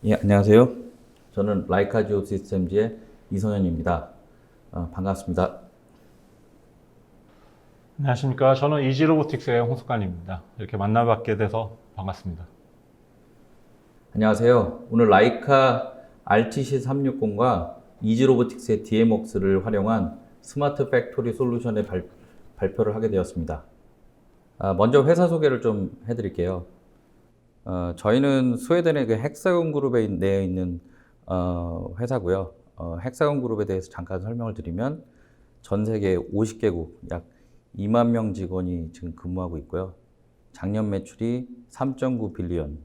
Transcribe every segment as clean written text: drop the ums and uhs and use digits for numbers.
예, 안녕하세요. 저는 라이카 지오 시스템즈의 이성현입니다. 반갑습니다. 안녕하십니까. 저는 이지로보틱스의 홍석관입니다. 이렇게 만나뵙게 돼서 반갑습니다. 안녕하세요. 오늘 라이카 RTC360과 이지로보틱스의 DM웍스를 활용한 스마트 팩토리 솔루션의 발표를 하게 되었습니다. 먼저 회사 소개를 좀 해드릴게요. 저희는 스웨덴의 그 헥사곤 그룹에 내어 있는 회사고요. 헥사곤 그룹에 대해서 잠깐 설명을 드리면 전 세계 50개국 약 2만 명 직원이 지금 근무하고 있고요. 작년 매출이 3.9 빌리언,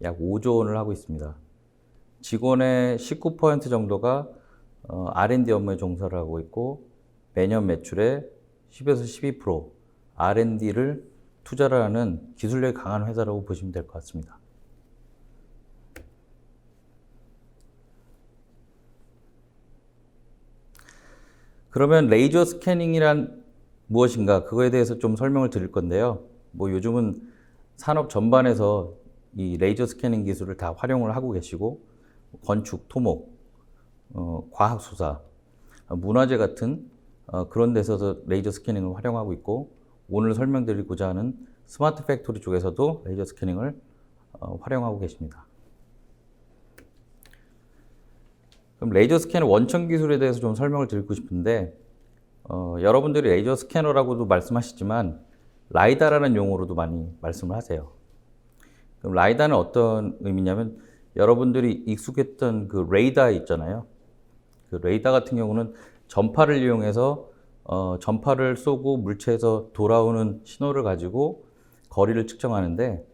약 5조 원을 하고 있습니다. 직원의 19% 정도가 R&D 업무에 종사를 하고 있고 매년 매출의 10에서 12% R&D를 투자를 하는 기술력이 강한 회사라고 보시면 될 것 같습니다. 그러면 레이저 스캐닝이란 무엇인가 그거에 대해서 좀 설명을 드릴 건데요. 요즘은 산업 전반에서 이 레이저 스캐닝 기술을 다 활용을 하고 계시고 건축, 토목, 과학 수사, 문화재 같은 그런 데서도 레이저 스캐닝을 활용하고 있고 오늘 설명드리고자 하는 스마트 팩토리 쪽에서도 레이저 스캐닝을 활용하고 계십니다. 그럼 레이저 스캐너 원천 기술에 대해서 좀 설명을 드리고 싶은데 여러분들이 레이저 스캐너라고도 말씀하시지만 라이다라는 용어로도 많이 말씀을 하세요. 그럼 라이다는 어떤 의미냐면 여러분들이 익숙했던 그 레이더 있잖아요. 그 레이더 같은 경우는 전파를 이용해서 전파를 쏘고 물체에서 돌아오는 신호를 가지고 거리를 측정하는데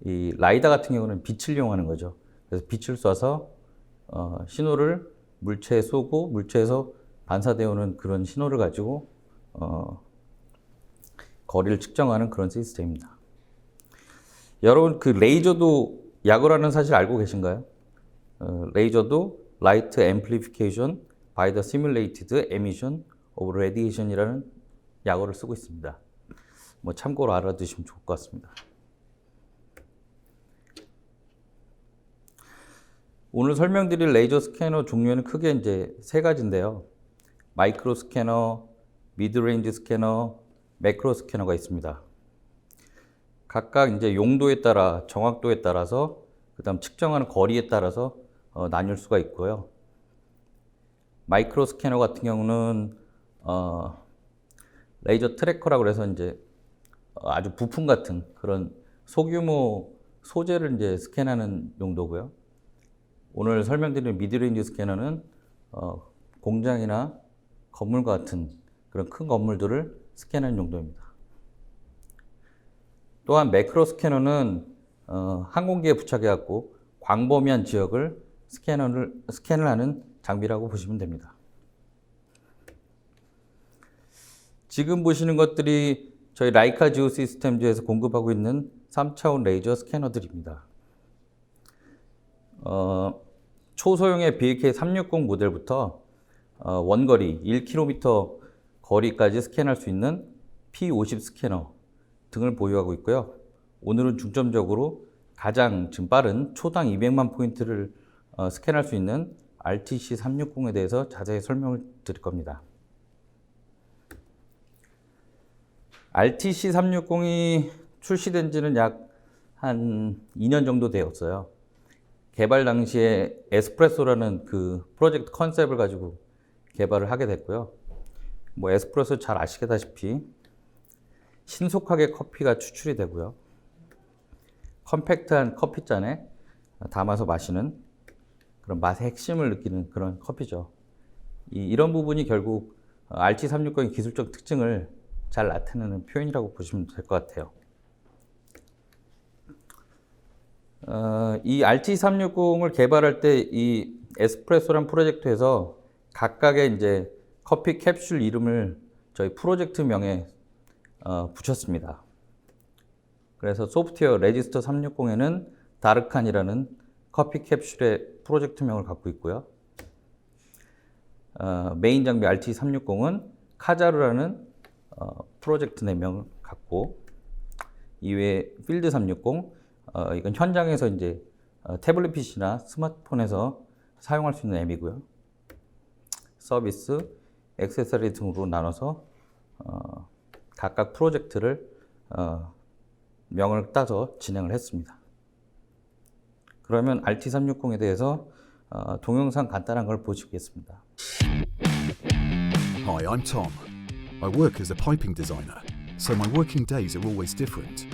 이 라이다 같은 경우는 빛을 이용하는 거죠. 그래서 빛을 쏴서 신호를 물체에 쏘고 물체에서 반사되어 오는 그런 신호를 가지고 거리를 측정하는 그런 시스템입니다. 여러분 그 레이저도 약어라는 사실 알고 계신가요? 레이저도 Light Amplification by the Simulated Emission of Radiation이라는 약어를 쓰고 있습니다. 참고로 알아두시면 좋을 것 같습니다. 오늘 설명드릴 레이저 스캐너 종류는 크게 이제 세 가지인데요. 마이크로 스캐너, 미드레인지 스캐너, 매크로 스캐너가 있습니다. 각각 이제 용도에 따라, 정확도에 따라서, 그다음 측정하는 거리에 따라서 나뉠 수가 있고요. 마이크로 스캐너 같은 경우는 레이저 트래커라고 해서 이제 아주 부품 같은 그런 소규모 소재를 이제 스캔하는 용도고요. 오늘 설명드리는 미드레인지 스캐너는 공장이나 건물과 같은 그런 큰 건물들을 스캔하는 용도입니다. 또한 매크로 스캐너는 항공기에 부착해갖고 광범위한 지역을 스캔을 하는 장비라고 보시면 됩니다. 지금 보시는 것들이 저희 라이카 지오 시스템즈에서 공급하고 있는 3차원 레이저 스캐너들입니다. 초소형의 BK360 모델부터 원거리 1km 거리까지 스캔할 수 있는 P50 스캐너 등을 보유하고 있고요. 오늘은 중점적으로 가장 지금 빠른 초당 200만 포인트를 스캔할 수 있는 RTC360에 대해서 자세히 설명을 드릴 겁니다. RTC360이 출시된 지는 약 한 2년 정도 되었어요. 개발 당시에 에스프레소라는 그 프로젝트 컨셉을 가지고 개발을 하게 됐고요. 에스프레소 잘 아시다시피 신속하게 커피가 추출이 되고요. 컴팩트한 커피잔에 담아서 마시는 그런 맛의 핵심을 느끼는 그런 커피죠. 이런 부분이 결국 RT360의 기술적 특징을 잘 나타내는 표현이라고 보시면 될 것 같아요. 이 RT360을 개발할 때 이 에스프레소란 프로젝트에서 각각의 이제 커피 캡슐 이름을 저희 프로젝트명에 붙였습니다. 그래서 소프트웨어 레지스터 360에는 다르칸이라는 커피 캡슐의 프로젝트명을 갖고 있고요. 메인 장비 RT360은 카자르라는 프로젝트 네임을 갖고 이외에 필드 360, 이건 현장에서 이제 태블릿 PC나 스마트폰에서 사용할 수 있는 앱이고요. 서비스, 액세서리 등으로 나눠서 각각 프로젝트를 명을 따서 진행을 했습니다. 그러면 RT360에 대해서 동영상 간단한 걸 보시겠습니다. Hi, I'm Tom. I work as a piping designer, so my working days are always different.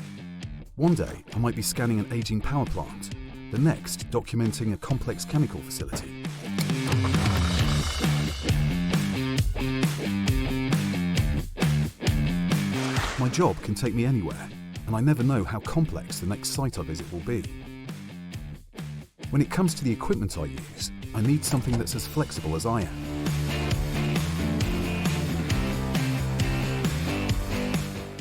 One day, I might be scanning an aging power plant, the next, documenting a complex chemical facility. My job can take me anywhere, and I never know how complex the next site I visit will be. When it comes to the equipment I use, I need something that's as flexible as I am.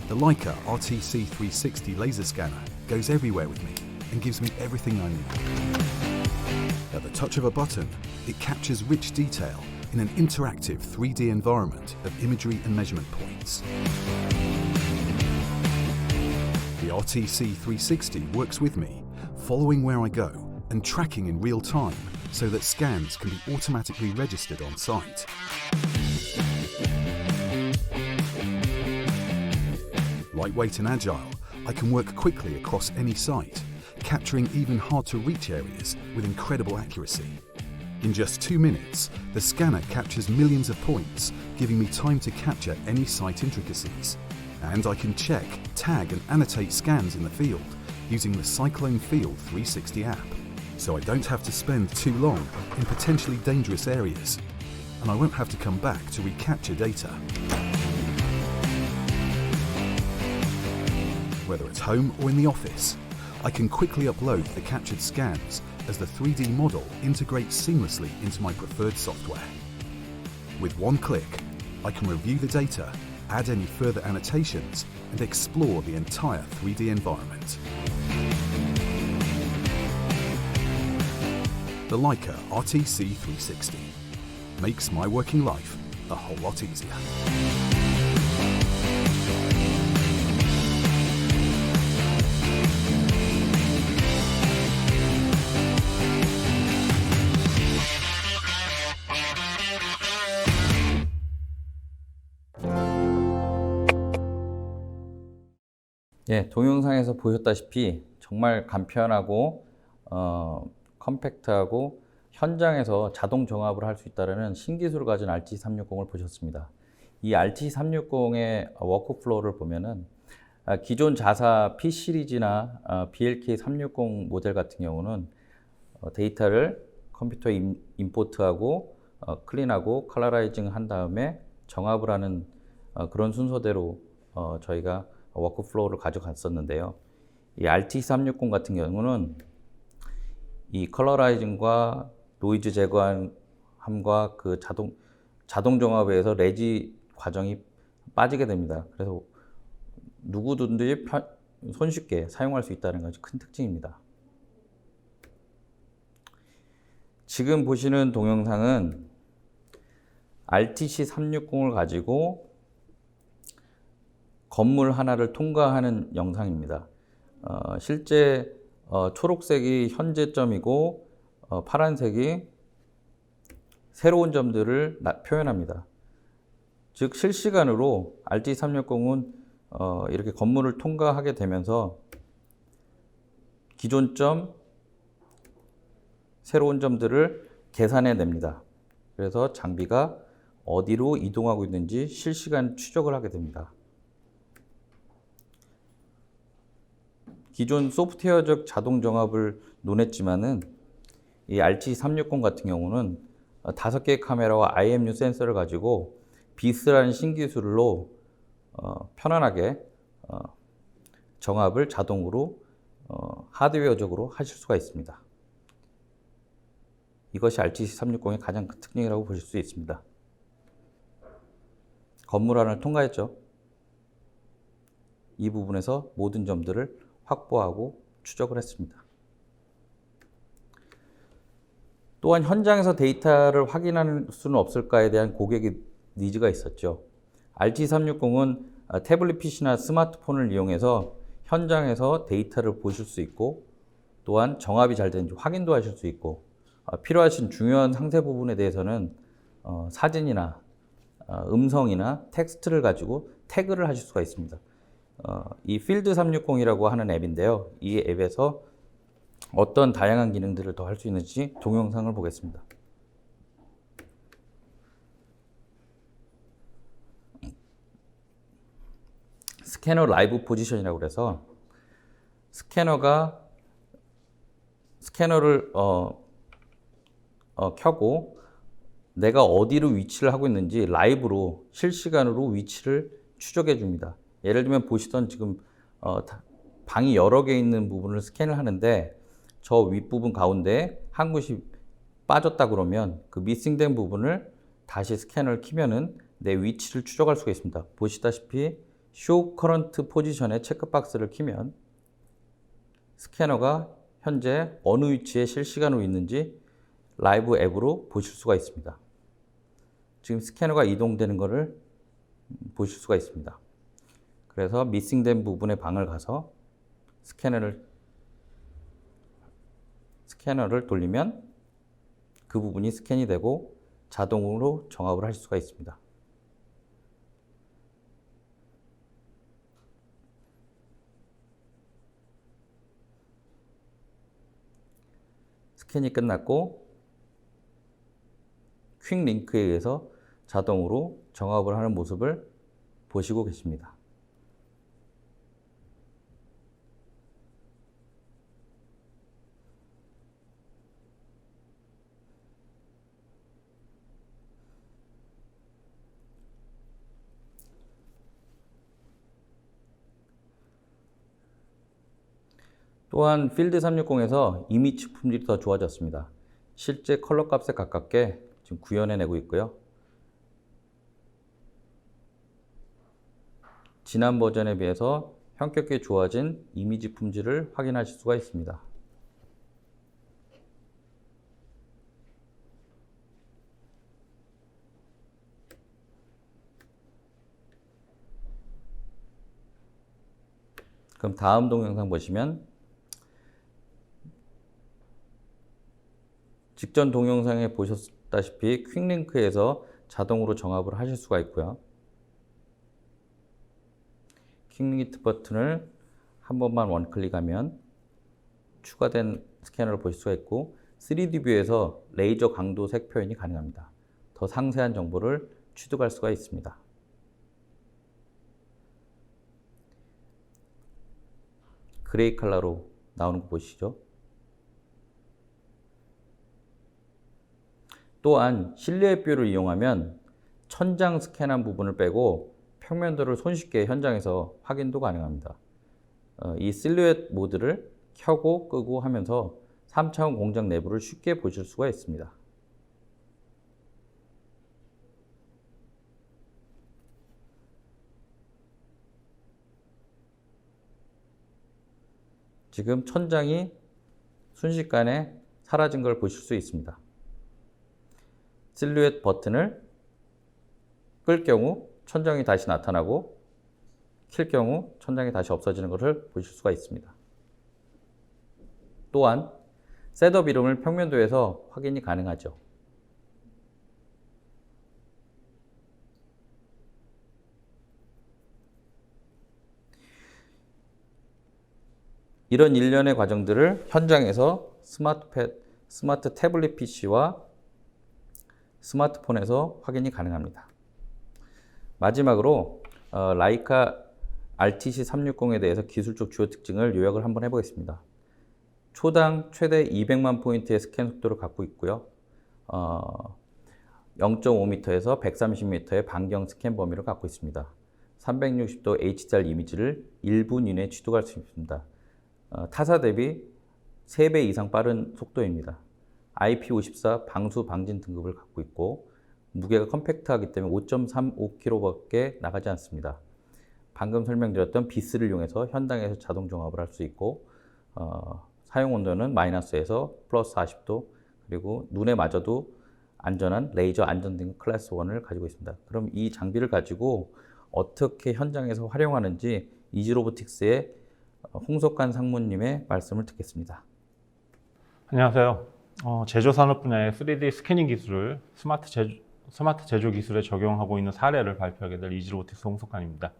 The Leica RTC360 laser scanner goes everywhere with me and gives me everything I need. At the touch of a button, it captures rich detail in an interactive 3D environment of imagery and measurement points. The RTC360 works with me, following where I go and tracking in real time so that scans can be automatically registered on site. Lightweight and agile, I can work quickly across any site, capturing even hard-to-reach areas with incredible accuracy. In just 2 minutes, the scanner captures millions of points, giving me time to capture any site intricacies. And I can check, tag and annotate scans in the field using the Cyclone Field 360 app. So I don't have to spend too long in potentially dangerous areas, and I won't have to come back to recapture data. Whether at home or in the office, I can quickly upload the captured scans as the 3D model integrates seamlessly into my preferred software. With one click, I can review the data, add any further annotations, and explore the entire 3D environment. The Leica RTC360 makes my working life a whole lot easier. 예, 동영상에서 보셨다시피 정말 간편하고 컴팩트하고 현장에서 자동 정압을 할 수 있다는 신기술을 가진 RT360을 보셨습니다. 이 RT360의 워크플로우를 보면은 기존 자사 P 시리즈나 BLK360 모델 같은 경우는 데이터를 컴퓨터에 임포트하고 클린하고 컬러라이징 한 다음에 정압을 하는 그런 순서대로 저희가 워크플로우를 가져갔었는데요. 이 RT360 같은 경우는 이 컬러라이징과 노이즈 제거함과 그 자동 정압에 의해서 레지 과정이 빠지게 됩니다. 그래서 누구든지 손쉽게 사용할 수 있다는 것이 큰 특징입니다. 지금 보시는 동영상은 RTC360을 가지고 건물 하나를 통과하는 영상입니다. 실제 초록색이 현재점이고 파란색이 새로운 점들을 표현합니다. 즉 실시간으로 RT360은 이렇게 건물을 통과하게 되면서 기존 점, 새로운 점들을 계산해 냅니다. 그래서 장비가 어디로 이동하고 있는지 실시간 추적을 하게 됩니다. 기존 소프트웨어적 자동 정압을 논했지만은 이 RT360 같은 경우는 5개의 카메라와 IMU 센서를 가지고 비스라는 신기술로 편안하게 정압을 자동으로 하드웨어적으로 하실 수가 있습니다. 이것이 RT360의 가장 큰 특징이라고 보실 수 있습니다. 건물 하나를 통과했죠. 이 부분에서 모든 점들을 확보하고 추적을 했습니다. 또한 현장에서 데이터를 확인할 수는 없을까에 대한 고객의 니즈가 있었죠. RT360은 태블릿 PC나 스마트폰을 이용해서 현장에서 데이터를 보실 수 있고 또한 정합이 잘 되는지 확인도 하실 수 있고 필요하신 중요한 상세 부분에 대해서는 사진이나 음성이나 텍스트를 가지고 태그를 하실 수가 있습니다. 이 필드 360이라고 하는 앱인데요. 이 앱에서 어떤 다양한 기능들을 더 할 수 있는지 동영상을 보겠습니다. 스캐너 라이브 포지션이라고 그래서 스캐너를 켜고 내가 어디로 위치를 하고 있는지 라이브로 실시간으로 위치를 추적해 줍니다. 예를 들면 보시던 지금 방이 여러 개 있는 부분을 스캔을 하는데 저 윗부분 가운데 한 곳이 빠졌다 그러면 그 미싱된 부분을 다시 스캐너를 키면은 내 위치를 추적할 수가 있습니다. 보시다시피 Show Current Position의 체크박스를 키면 스캐너가 현재 어느 위치에 실시간으로 있는지 라이브 앱으로 보실 수가 있습니다. 지금 스캐너가 이동되는 것을 보실 수가 있습니다. 그래서 미싱된 부분의 방을 가서 스캐너를 돌리면 그 부분이 스캔이 되고 자동으로 정합을 할 수가 있습니다. 스캔이 끝났고 퀵 링크에 의해서 자동으로 정합을 하는 모습을 보시고 계십니다. 또한 필드 360에서 이미지 품질이 더 좋아졌습니다. 실제 컬러 값에 가깝게 지금 구현해 내고 있고요. 지난 버전에 비해서 현격하게 좋아진 이미지 품질을 확인하실 수가 있습니다. 그럼 다음 동영상 보시면 직전 동영상에 보셨다시피 퀵링크에서 자동으로 정합을 하실 수가 있고요. 퀵링크 버튼을 한 번만 원클릭하면 추가된 스캐너를 보실 수가 있고 3D 뷰에서 레이저 강도 색 표현이 가능합니다. 더 상세한 정보를 취득할 수가 있습니다. 그레이 컬러로 나오는 거 보시죠. 또한 실루엣 뷰를 이용하면 천장 스캔한 부분을 빼고 평면도를 손쉽게 현장에서 확인도 가능합니다. 이 실루엣 모드를 켜고 끄고 하면서 3차원 공장 내부를 쉽게 보실 수가 있습니다. 지금 천장이 순식간에 사라진 걸 보실 수 있습니다. 실루엣 버튼을 끌 경우 천장이 다시 나타나고 킬 경우 천장이 다시 없어지는 것을 보실 수가 있습니다. 또한 셋업 이름을 평면도에서 확인이 가능하죠. 이런 일련의 과정들을 현장에서 스마트 태블릿 PC와 스마트폰에서 확인이 가능합니다. 마지막으로 라이카 RTC360에 대해서 기술적 주요 특징을 요약을 한번 해보겠습니다. 초당 최대 200만 포인트의 스캔 속도를 갖고 있고요. 0.5m에서 130m의 반경 스캔 범위를 갖고 있습니다. 360도 HDR 이미지를 1분 이내에 취득할 수 있습니다. 타사 대비 3배 이상 빠른 속도입니다. IP54 방수 방진 등급을 갖고 있고 무게가 컴팩트하기 때문에 5.35kg밖에 나가지 않습니다. 방금 설명드렸던 비스를 이용해서 현장에서 자동 정합을 할 수 있고 사용 온도는 마이너스에서 플러스 40도 그리고 눈에 맞아도 안전한 레이저 안전 등급 클래스 1을 가지고 있습니다. 그럼 이 장비를 가지고 어떻게 현장에서 활용하는지 이지로보틱스의 홍석관 상무님의 말씀을 듣겠습니다. 안녕하세요. 제조산업 분야의 3D 스캐닝 기술을 스마트 제조 기술에 적용하고 있는 사례를 발표하게 될 이지로보틱스 홍석관입니다.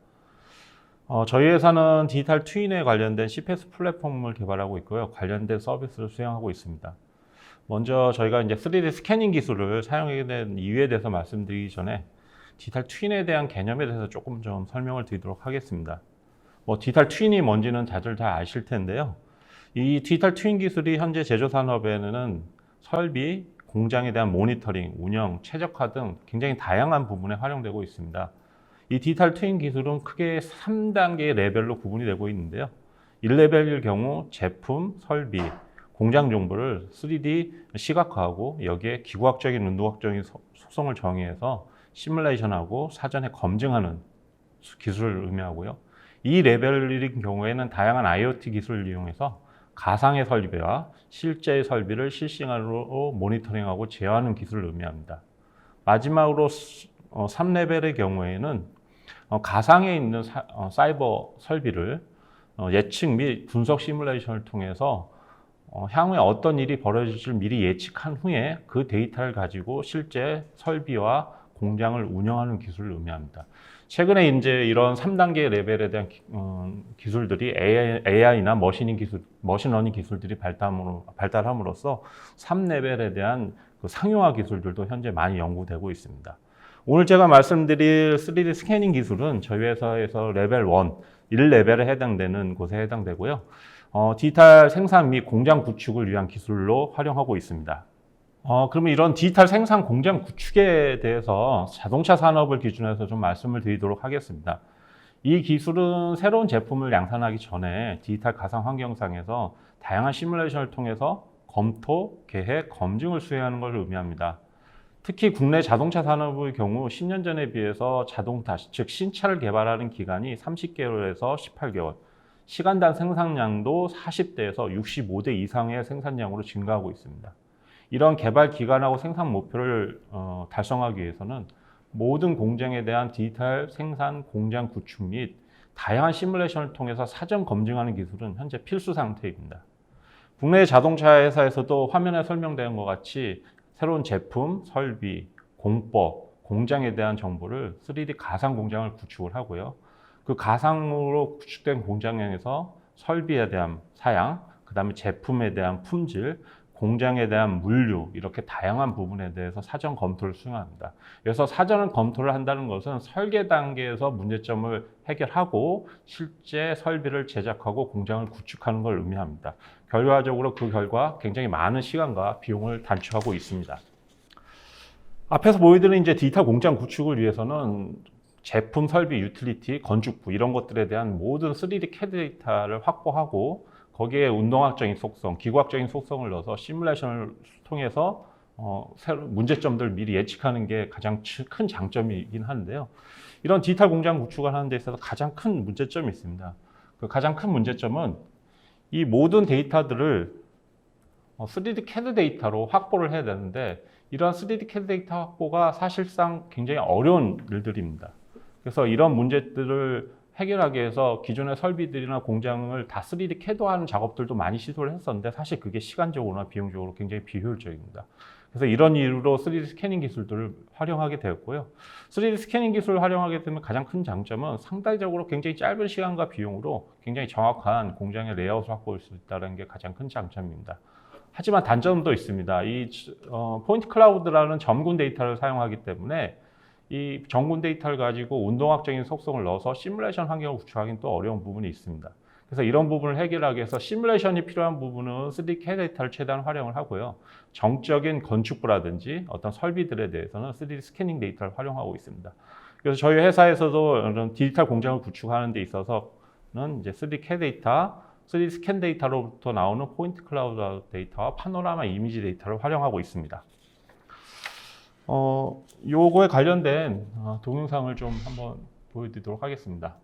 저희 회사는 디지털 트윈에 관련된 CPS 플랫폼을 개발하고 있고요. 관련된 서비스를 수행하고 있습니다. 먼저 저희가 이제 3D 스캐닝 기술을 사용하게 된 이유에 대해서 말씀드리기 전에 디지털 트윈에 대한 개념에 대해서 조금 좀 설명을 드리도록 하겠습니다. 디지털 트윈이 뭔지는 다들 다 아실 텐데요. 이 디지털 트윈 기술이 현재 제조 산업에는 설비, 공장에 대한 모니터링, 운영, 최적화 등 굉장히 다양한 부분에 활용되고 있습니다. 이 디지털 트윈 기술은 크게 3단계의 레벨로 구분이 되고 있는데요. 1레벨일 경우 제품, 설비, 공장 정보를 3D 시각화하고 여기에 기구학적인, 운동학적인 속성을 정의해서 시뮬레이션하고 사전에 검증하는 기술을 의미하고요. 이 레벨인 경우에는 다양한 IoT 기술을 이용해서 가상의 설비와 실제의 설비를 실시간으로 모니터링하고 제어하는 기술을 의미합니다. 마지막으로 3레벨의 경우에는 가상에 있는 사이버 설비를 예측 및 분석 시뮬레이션을 통해서 향후에 어떤 일이 벌어질지를 미리 예측한 후에 그 데이터를 가지고 실제 설비와 공장을 운영하는 기술을 의미합니다. 최근에 이제 이런 3단계 레벨에 대한 기술들이 AI나 머신러닝 기술들이 발달함으로써 3레벨에 대한 그 상용화 기술들도 현재 많이 연구되고 있습니다. 오늘 제가 말씀드릴 3D 스캐닝 기술은 저희 회사에서 레벨 1, 1레벨에 해당되는 곳에 해당되고요. 디지털 생산 및 공장 구축을 위한 기술로 활용하고 있습니다. 그러면 이런 디지털 생산 공장 구축에 대해서 자동차 산업을 기준해서 좀 말씀을 드리도록 하겠습니다. 이 기술은 새로운 제품을 양산하기 전에 디지털 가상 환경상에서 다양한 시뮬레이션을 통해서 검토, 계획, 검증을 수행하는 것을 의미합니다. 특히 국내 자동차 산업의 경우 10년 전에 비해서 자동차, 즉 신차를 개발하는 기간이 30개월에서 18개월, 시간당 생산량도 40대에서 65대 이상의 생산량으로 증가하고 있습니다. 이런 개발 기간하고 생산 목표를 달성하기 위해서는 모든 공장에 대한 디지털 생산 공장 구축 및 다양한 시뮬레이션을 통해서 사전 검증하는 기술은 현재 필수 상태입니다. 국내 자동차 회사에서도 화면에 설명된 것 같이 새로운 제품, 설비, 공법, 공장에 대한 정보를 3D 가상 공장을 구축을 하고요. 그 가상으로 구축된 공장에서 설비에 대한 사양, 그 다음에 제품에 대한 품질, 공장에 대한 물류, 이렇게 다양한 부분에 대해서 사전 검토를 수행합니다. 그래서 사전 검토를 한다는 것은 설계 단계에서 문제점을 해결하고 실제 설비를 제작하고 공장을 구축하는 걸 의미합니다. 결과적으로 그 결과 굉장히 많은 시간과 비용을 단축하고 있습니다. 앞에서 보여드린 이제 디지털 공장 구축을 위해서는 제품, 설비, 유틸리티, 건축부 이런 것들에 대한 모든 3D CAD 데이터를 확보하고 거기에 운동학적인 속성, 기구학적인 속성을 넣어서 시뮬레이션을 통해서 문제점들을 미리 예측하는 게 가장 큰 장점이긴 한데요. 이런 디지털 공장 구축을 하는 데 있어서 가장 큰 문제점이 있습니다. 그 가장 큰 문제점은 이 모든 데이터들을 3D CAD 데이터로 확보를 해야 되는데 이러한 3D CAD 데이터 확보가 사실상 굉장히 어려운 일들입니다. 그래서 이런 문제들을 해결하기 위해서 기존의 설비들이나 공장을 다 3D CAD화하는 작업들도 많이 시도를 했었는데 사실 그게 시간적으로나 비용적으로 굉장히 비효율적입니다. 그래서 이런 이유로 3D 스캐닝 기술들을 활용하게 되었고요. 3D 스캐닝 기술을 활용하게 되면 가장 큰 장점은 상대적으로 굉장히 짧은 시간과 비용으로 굉장히 정확한 공장의 레이아웃을 확보할 수 있다는 게 가장 큰 장점입니다. 하지만 단점도 있습니다. 이 포인트 클라우드라는 점군 데이터를 사용하기 때문에 이 점군 데이터를 가지고 운동학적인 속성을 넣어서 시뮬레이션 환경을 구축하기는 또 어려운 부분이 있습니다. 그래서 이런 부분을 해결하기 위해서 시뮬레이션이 필요한 부분은 3D CAD 데이터를 최대한 활용을 하고요. 정적인 건축부라든지 어떤 설비들에 대해서는 3D 스캐닝 데이터를 활용하고 있습니다. 그래서 저희 회사에서도 이런 디지털 공장을 구축하는 데 있어서는 이제 3D CAD 데이터, 3D 스캔 데이터로부터 나오는 포인트 클라우드 데이터와 파노라마 이미지 데이터를 활용하고 있습니다. 요거에 관련된 동영상을 좀 한번 보여드리도록 하겠습니다.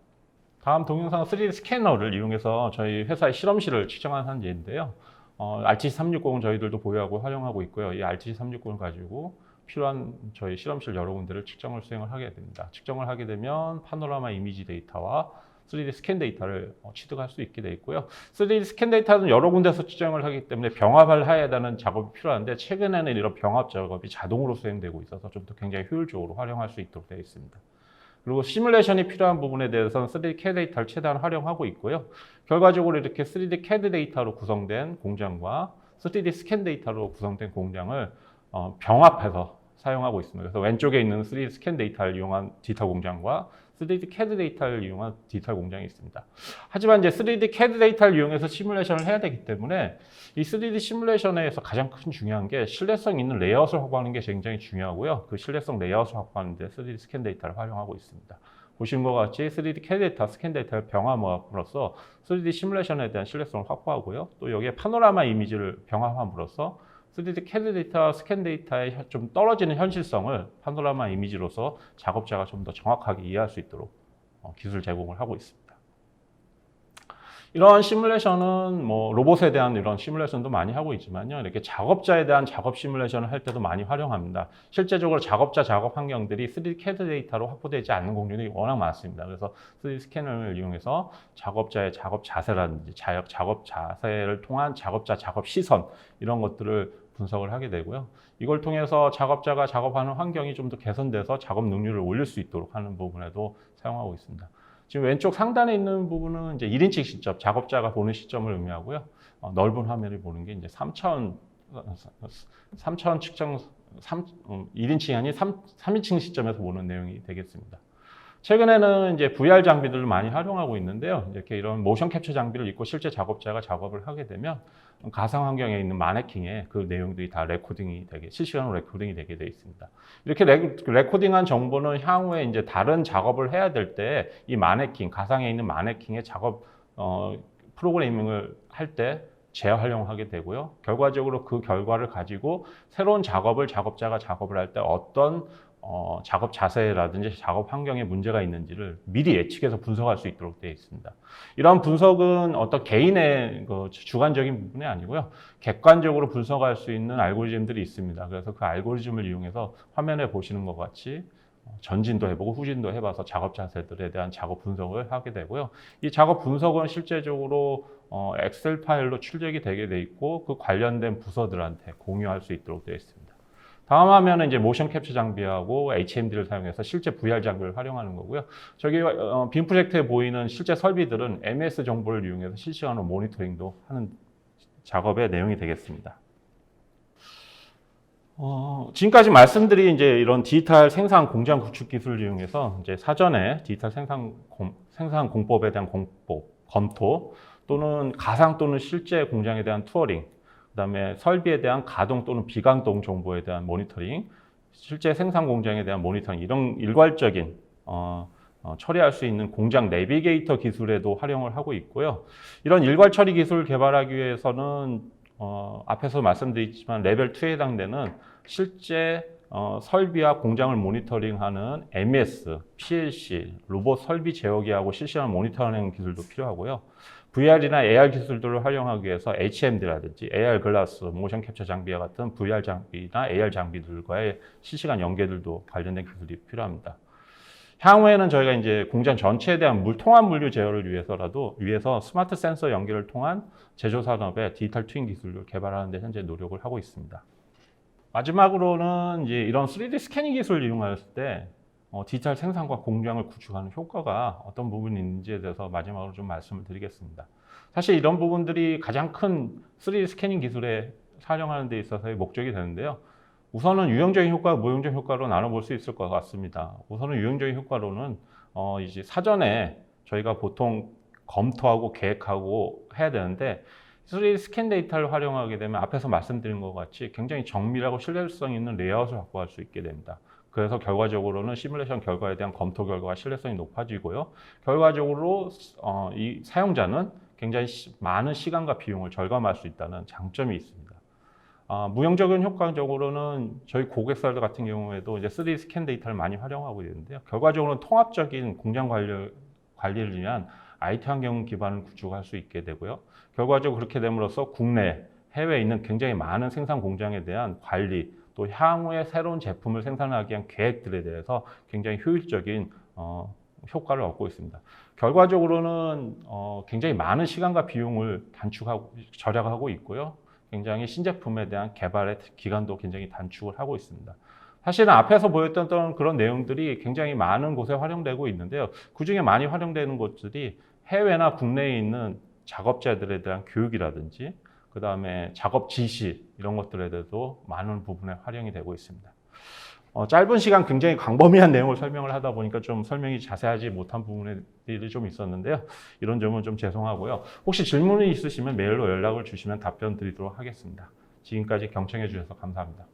다음 동영상은 3D 스캐너를 이용해서 저희 회사의 실험실을 측정한 예인데요. RTC360은 저희들도 보유하고 활용하고 있고요. 이 RTC360을 가지고 필요한 저희 실험실 여러 군데를 측정을 수행을 하게 됩니다. 측정을 하게 되면 파노라마 이미지 데이터와 3D 스캔 데이터를 취득할 수 있게 돼 있고요. 3D 스캔 데이터는 여러 군데서 측정을 하기 때문에 병합을 해야 되는 작업이 필요한데 최근에는 이런 병합 작업이 자동으로 수행되고 있어서 좀 더 굉장히 효율적으로 활용할 수 있도록 되어 있습니다. 그리고 시뮬레이션이 필요한 부분에 대해서는 3D CAD 데이터를 최대한 활용하고 있고요. 결과적으로 이렇게 3D CAD 데이터로 구성된 공장과 3D 스캔 데이터로 구성된 공장을 병합해서 사용하고 있습니다. 그래서 왼쪽에 있는 3D 스캔 데이터를 이용한 디지털 공장과 3D CAD 데이터를 이용한 디지털 공장이 있습니다. 하지만 이제 3D CAD 데이터를 이용해서 시뮬레이션을 해야 되기 때문에 이 3D 시뮬레이션에서 가장 큰 중요한 게 신뢰성 있는 레이아웃을 확보하는 게 굉장히 중요하고요. 그 신뢰성 레이아웃을 확보하는 데 3D 스캔 데이터를 활용하고 있습니다. 보시는 것 같이 3D CAD 데이터, 스캔 데이터를 병합함으로써 3D 시뮬레이션에 대한 신뢰성을 확보하고요. 또 여기에 파노라마 이미지를 병합함으로써 3D CAD 데이터, 스캔 데이터의 좀 떨어지는 현실성을 파노라마 이미지로서 작업자가 좀 더 정확하게 이해할 수 있도록 기술 제공을 하고 있습니다. 이런 시뮬레이션은 뭐 로봇에 대한 이런 시뮬레이션도 많이 하고 있지만요. 이렇게 작업자에 대한 작업 시뮬레이션을 할 때도 많이 활용합니다. 실제적으로 작업자 작업 환경들이 3D CAD 데이터로 확보되지 않는 공정이 워낙 많습니다. 그래서 3D 스캐너를 이용해서 작업자의 작업 자세라든지 작업 자세를 통한 작업자 작업 시선 이런 것들을 분석을 하게 되고요. 이걸 통해서 작업자가 작업하는 환경이 좀 더 개선돼서 작업 능률을 올릴 수 있도록 하는 부분에도 사용하고 있습니다. 지금 왼쪽 상단에 있는 부분은 이제 1인칭 시점, 작업자가 보는 시점을 의미하고요. 넓은 화면을 보는 게 이제 3차원 측정, 1인칭이 아닌 3인칭 시점에서 보는 내용이 되겠습니다. 최근에는 이제 VR 장비들을 많이 활용하고 있는데요. 이렇게 이런 모션 캡처 장비를 입고 실제 작업자가 작업을 하게 되면 가상 환경에 있는 마네킹에 그 내용들이 다 실시간으로 레코딩이 되게 되어 있습니다. 이렇게 레코딩한 정보는 향후에 이제 다른 작업을 해야 될 때 이 마네킹, 가상에 있는 마네킹의 작업 프로그래밍을 할 때 재활용하게 되고요. 결과적으로 그 결과를 가지고 새로운 작업자가 작업을 할 때 어떤 작업 자세라든지 작업 환경에 문제가 있는지를 미리 예측해서 분석할 수 있도록 되어 있습니다. 이런 분석은 어떤 개인의 주관적인 부분이 아니고요. 객관적으로 분석할 수 있는 알고리즘들이 있습니다. 그래서 그 알고리즘을 이용해서 화면에 보시는 것 같이 전진도 해보고 후진도 해봐서 작업 자세들에 대한 작업 분석을 하게 되고요. 이 작업 분석은 실제적으로 엑셀 파일로 출력이 되게 돼 있고 그 관련된 부서들한테 공유할 수 있도록 되어 있습니다. 다음 화면은 이제 모션 캡처 장비하고 HMD를 사용해서 실제 VR 장비를 활용하는 거고요. 저기 빔 프로젝트에 보이는 실제 설비들은 MES 정보를 이용해서 실시간으로 모니터링도 하는 작업의 내용이 되겠습니다. 지금까지 말씀드린 이제 이런 디지털 생산 공장 구축 기술을 이용해서 이제 사전에 디지털 생산 공법에 대한 검토 또는 가상 또는 실제 공장에 대한 투어링, 그다음에 설비에 대한 가동 또는 비가동 정보에 대한 모니터링, 실제 생산 공장에 대한 모니터링 이런 일괄적인 처리할 수 있는 공장 내비게이터 기술에도 활용을 하고 있고요. 이런 일괄 처리 기술을 개발하기 위해서는 앞에서 말씀드렸지만 레벨 2에 해당되는 실제 설비와 공장을 모니터링하는 MES, PLC, 로봇 설비 제어기하고 실시간 모니터링 기술도 필요하고요. VR이나 AR 기술들을 활용하기 위해서 HMD라든지 AR 글라스, 모션 캡처 장비와 같은 VR 장비나 AR 장비들과의 실시간 연계들도 관련된 기술이 필요합니다. 향후에는 저희가 이제 공장 전체에 대한 통합 물류 제어를 위해서 스마트 센서 연계를 통한 제조 산업의 디지털 트윈 기술을 개발하는 데 현재 노력을 하고 있습니다. 마지막으로는 이제 이런 3D 스캐닝 기술을 이용할 때 디지털 생산과 공장을 구축하는 효과가 어떤 부분이 있는지에 대해서 마지막으로 좀 말씀을 드리겠습니다. 사실 이런 부분들이 가장 큰 3D 스캐닝 기술에 활용하는 데 있어서의 목적이 되는데요. 우선은 유형적인 효과, 무형적인 효과로 나눠볼 수 있을 것 같습니다. 우선은 유형적인 효과로는 이제 사전에 저희가 보통 검토하고 계획하고 해야 되는데 3D 스캔 데이터를 활용하게 되면 앞에서 말씀드린 것 같이 굉장히 정밀하고 신뢰성 있는 레이아웃을 확보할 수 있게 됩니다. 그래서 결과적으로는 시뮬레이션 결과에 대한 검토 결과가 신뢰성이 높아지고요. 결과적으로 이 사용자는 굉장히 많은 시간과 비용을 절감할 수 있다는 장점이 있습니다. 무형적인 효과적으로는 저희 고객사들 같은 경우에도 이제 3D 스캔 데이터를 많이 활용하고 있는데요. 결과적으로는 통합적인 공장 관리를 위한 IT 환경 기반을 구축할 수 있게 되고요. 결과적으로 그렇게 됨으로써 국내, 해외에 있는 굉장히 많은 생산 공장에 대한 관리, 또 향후에 새로운 제품을 생산하기 위한 계획들에 대해서 굉장히 효율적인 효과를 얻고 있습니다. 결과적으로는 굉장히 많은 시간과 비용을 절약하고 있고요. 굉장히 신제품에 대한 개발의 기간도 굉장히 단축을 하고 있습니다. 사실은 앞에서 보였던 그런 내용들이 굉장히 많은 곳에 활용되고 있는데요. 그중에 많이 활용되는 곳들이 해외나 국내에 있는 작업자들에 대한 교육이라든지 그 다음에 작업 지시 이런 것들에 대해서도 많은 부분에 활용이 되고 있습니다. 짧은 시간 굉장히 광범위한 내용을 설명을 하다 보니까 좀 설명이 자세하지 못한 부분들이 좀 있었는데요. 이런 점은 좀 죄송하고요. 혹시 질문이 있으시면 메일로 연락을 주시면 답변 드리도록 하겠습니다. 지금까지 경청해 주셔서 감사합니다.